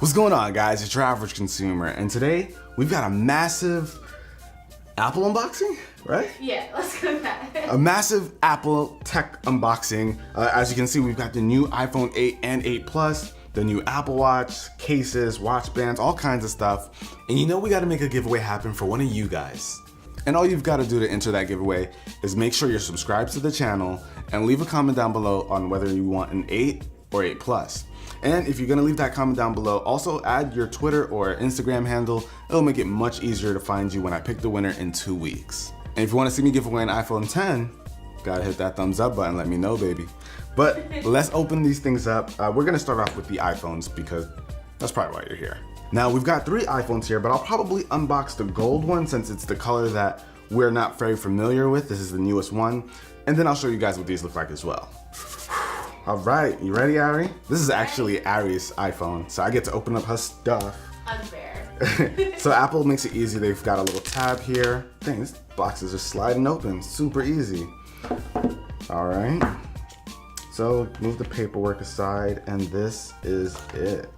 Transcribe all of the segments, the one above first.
What's going on, guys? It's your average consumer, and today we've got a massive Apple unboxing, right? Yeah, let's go with that. A massive Apple tech unboxing. As you can see, we've got the new iPhone 8 and 8 Plus, the new Apple Watch, cases, watch bands, all kinds of stuff. And you know we gotta make a giveaway happen for one of you guys. And all you've gotta do to enter that giveaway is make sure you're subscribed to the channel and leave a comment down below on whether you want an 8 or 8 Plus. And if you're gonna leave that comment down below, also add your Twitter or Instagram handle. It'll make it much easier to find you when I pick the winner in 2 weeks. And if you wanna see me give away an iPhone 10, gotta hit that thumbs up button, let me know, baby. But let's open these things up. We're gonna start off with the iPhones because that's probably why you're here. Now we've got 3 iPhones here, but I'll probably unbox the gold one since it's the color that we're not very familiar with. This is the newest one. And then I'll show you guys what these look like as well. All right, you ready, Ari? This is actually Ari's iPhone, so I get to open up her stuff. Unfair. So Apple makes it easy. They've got a little tab here. Dang, this box is just sliding open, super easy. All right, so move the paperwork aside, and this is it.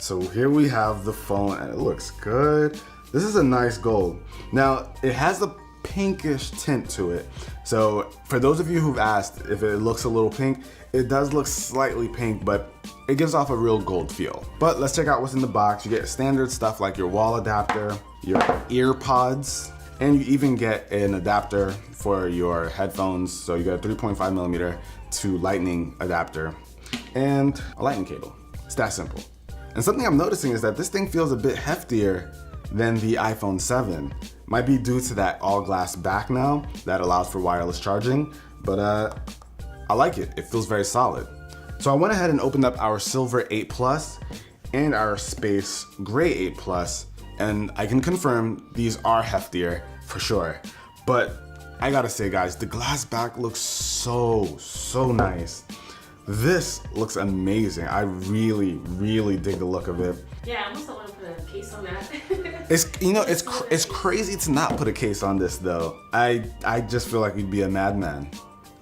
So here we have the phone, and it looks good. This is a nice gold. Now, it has a pinkish tint to it. So for those of you who've asked if it looks a little pink, it does look slightly pink, but it gives off a real gold feel. But let's check out what's in the box. You get standard stuff like your wall adapter, your ear pods, and you even get an adapter for your headphones. So you got a 3.5mm to lightning adapter and a lightning cable. It's that simple. And something I'm noticing is that this thing feels a bit heftier than the iPhone 7. Might be due to that all glass back now that allows for wireless charging, but I like it. It feels very solid. So I went ahead and opened up our silver 8 Plus and our space gray 8 Plus, and I can confirm these are heftier for sure. But I gotta say, guys, the glass back looks so nice. This looks amazing. I really dig the look of it. Yeah, I almost don't want to put a case on that. It's crazy to not put a case on this though. I just feel like we'd be a madman.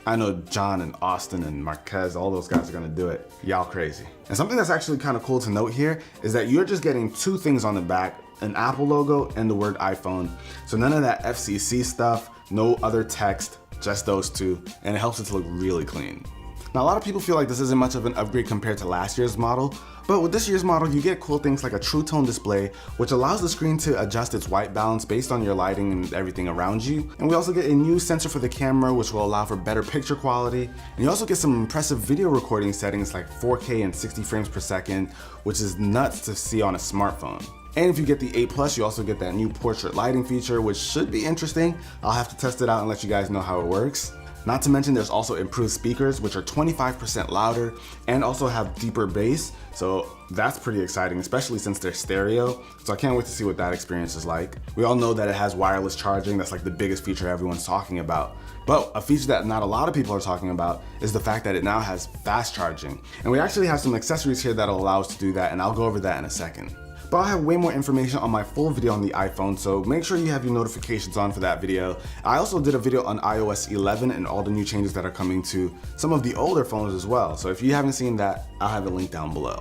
I know John and Austin and Marquez, all those guys are gonna do it. Y'all crazy. And something that's actually kind of cool to note here is that you're just getting 2 things on the back, an Apple logo and the word iPhone. So none of that FCC stuff, no other text, just those 2, and it helps it to look really clean. Now, a lot of people feel like this isn't much of an upgrade compared to last year's model, but with this year's model, you get cool things like a true tone display, which allows the screen to adjust its white balance based on your lighting and everything around you. And we also get a new sensor for the camera, which will allow for better picture quality. And you also get some impressive video recording settings like 4K and 60 frames per second, which is nuts to see on a smartphone. And if you get the 8 Plus, you also get that new portrait lighting feature, which should be interesting. I'll have to test it out and let you guys know how it works. Not to mention there's also improved speakers, which are 25% louder and also have deeper bass. So that's pretty exciting, especially since they're stereo. So I can't wait to see what that experience is like. We all know that it has wireless charging. That's like the biggest feature everyone's talking about. But a feature that not a lot of people are talking about is the fact that it now has fast charging. And we actually have some accessories here that'll allow us to do that, and I'll go over that in a second. But I'll have way more information on my full video on the iPhone, so make sure you have your notifications on for that video. I also did a video on iOS 11 and all the new changes that are coming to some of the older phones as well. So if you haven't seen that, I'll have it linked down below.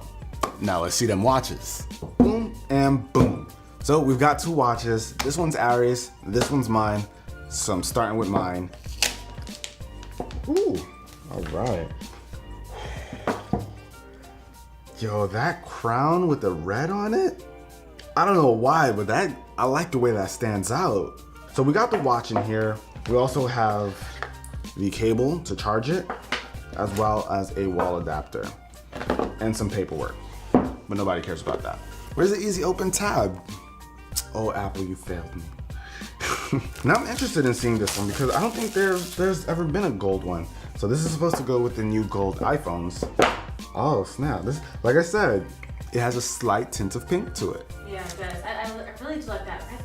Now let's see them watches. Boom and boom. So we've got 2 watches. This one's Ari's, this one's mine. So I'm starting with mine. Ooh, all right. Yo, that crown with the red on it? I don't know why, but I like the way that stands out. So we got the watch in here. We also have the cable to charge it, as well as a wall adapter and some paperwork, but nobody cares about that. Where's the easy open tab? Oh, Apple, you failed me. Now I'm interested in seeing this one because I don't think there's ever been a gold one. So this is supposed to go with the new gold iPhones. Oh snap, this, like I said, it has a slight tint of pink to it. Yeah, it does. I really do like that red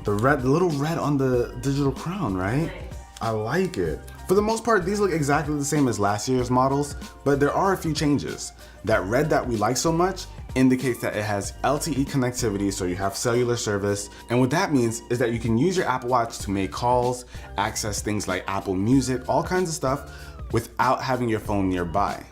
though. The little red on the digital crown, right? Nice. I like it. For the most part, these look exactly the same as last year's models, but there are a few changes. That red that we like so much indicates that it has LTE connectivity, so you have cellular service. And what that means is that you can use your Apple Watch to make calls, access things like Apple Music, all kinds of stuff without having your phone nearby.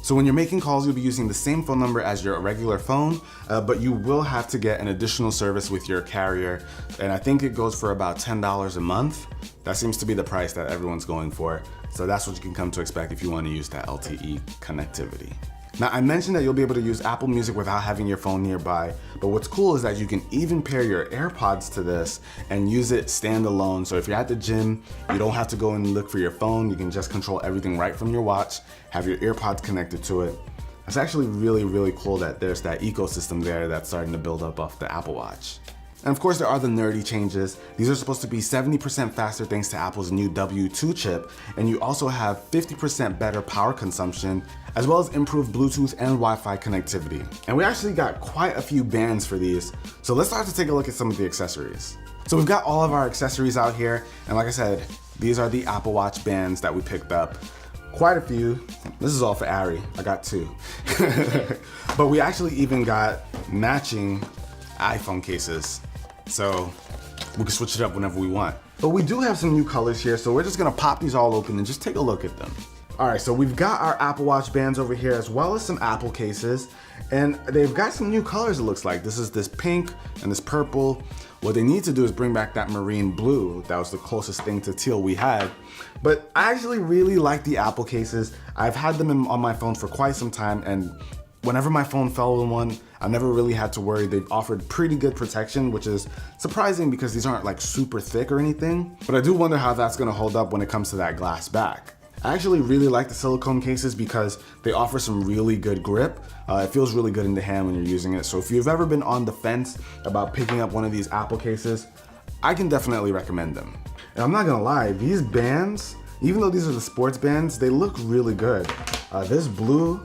So when you're making calls, you'll be using the same phone number as your regular phone, but you will have to get an additional service with your carrier. And I think it goes for about $10 a month. That seems to be the price that everyone's going for. So that's what you can come to expect if you want to use that LTE connectivity. Now, I mentioned that you'll be able to use Apple Music without having your phone nearby, but what's cool is that you can even pair your AirPods to this and use it standalone. So if you're at the gym, you don't have to go and look for your phone. You can just control everything right from your watch, have your AirPods connected to it. It's actually really, really cool that there's that ecosystem there that's starting to build up off the Apple Watch. And of course, there are the nerdy changes. These are supposed to be 70% faster thanks to Apple's new W2 chip, and you also have 50% better power consumption, as well as improved Bluetooth and Wi-Fi connectivity. And we actually got quite a few bands for these, so let's start to take a look at some of the accessories. So we've got all of our accessories out here, and like I said, these are the Apple Watch bands that we picked up. Quite a few. This is all for Ari. I got 2. But we actually even got matching iPhone cases, so we can switch it up whenever we want. But we do have some new colors here, so we're just gonna pop these all open and just take a look at them. All right, so we've got our Apple Watch bands over here, as well as some Apple cases, and they've got some new colors, it looks like. This is this pink and this purple. What they need to do is bring back that marine blue. That was the closest thing to teal we had. But I actually really like the Apple cases. I've had them on my phone for quite some time, and whenever my phone fell in one, I never really had to worry. They've offered pretty good protection, which is surprising because these aren't like super thick or anything. But I do wonder how that's gonna hold up when it comes to that glass back. I actually really like the silicone cases because they offer some really good grip. It feels really good in the hand when you're using it. So if you've ever been on the fence about picking up one of these Apple cases, I can definitely recommend them. And I'm not gonna lie, these bands, even though these are the sports bands, they look really good. This blue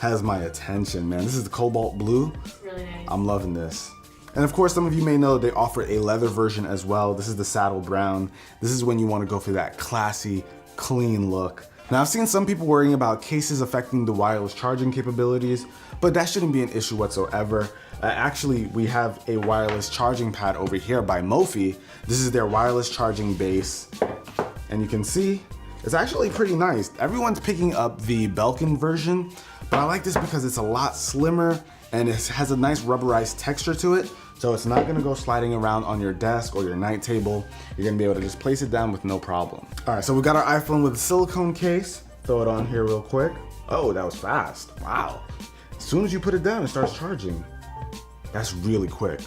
has my attention, man. This is the cobalt blue. It's really nice. I'm loving this. And of course, some of you may know they offer a leather version as well. This is the saddle brown. This is when you want to go for that classy, clean look. Now, I've seen some people worrying about cases affecting the wireless charging capabilities, but that shouldn't be an issue whatsoever. Actually, we have a wireless charging pad over here by Mophie. This is their wireless charging base. And you can see, it's actually pretty nice. Everyone's picking up the Belkin version, but I like this because it's a lot slimmer and it has a nice rubberized texture to it. So it's not gonna go sliding around on your desk or your night table. You're gonna be able to just place it down with no problem. All right, so we got our iPhone with a silicone case. Throw it on here real quick. Oh, that was fast, wow. As soon as you put it down, it starts charging. That's really quick.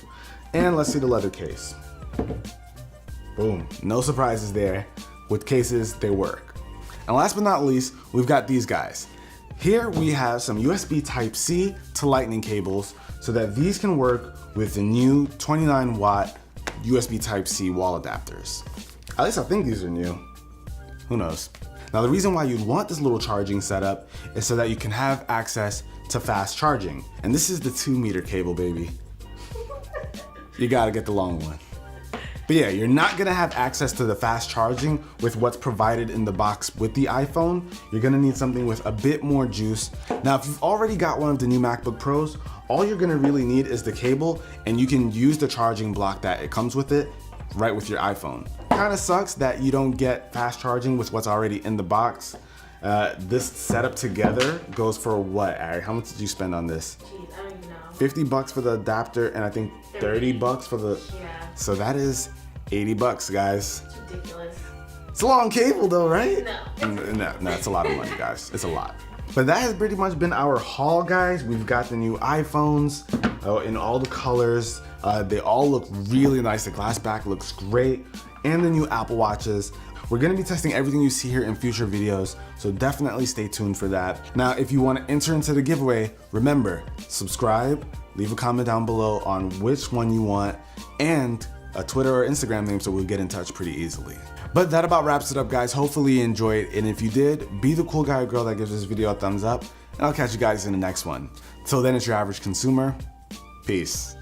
And let's see the leather case. Boom, no surprises there. With cases, they work. And last but not least, we've got these guys. Here we have some USB Type-C to Lightning cables so that these can work with the new 29-watt USB Type-C wall adapters. At least I think these are new. Who knows? Now, the reason why you'd want this little charging setup is so that you can have access to fast charging. And this is the 2-meter cable, baby. You gotta get the long one. But yeah, you're not gonna have access to the fast charging with what's provided in the box with the iPhone. You're gonna need something with a bit more juice. Now, if you've already got one of the new MacBook Pros, all you're gonna really need is the cable, and you can use the charging block that it comes with it right with your iPhone. Kinda sucks that you don't get fast charging with what's already in the box. This setup together goes for what, Ari? How much did you spend on this? Jeez, I don't even know. 50 bucks for the adapter, and I think 30 bucks for the... Yeah. So that is 80 bucks, guys. It's ridiculous. It's a long cable though, right? No. No, it's a lot of money, guys. It's a lot. But that has pretty much been our haul, guys. We've got the new iPhones in all the colors. They all look really nice. The glass back looks great. And the new Apple Watches. We're gonna be testing everything you see here in future videos, so definitely stay tuned for that. Now, if you wanna enter into the giveaway, remember, subscribe, leave a comment down below on which one you want, and a Twitter or Instagram name so we'll get in touch pretty easily. But that about wraps it up, guys. Hopefully you enjoyed, and if you did, be the cool guy or girl that gives this video a thumbs up, and I'll catch you guys in the next one. Till then, it's your average consumer. Peace.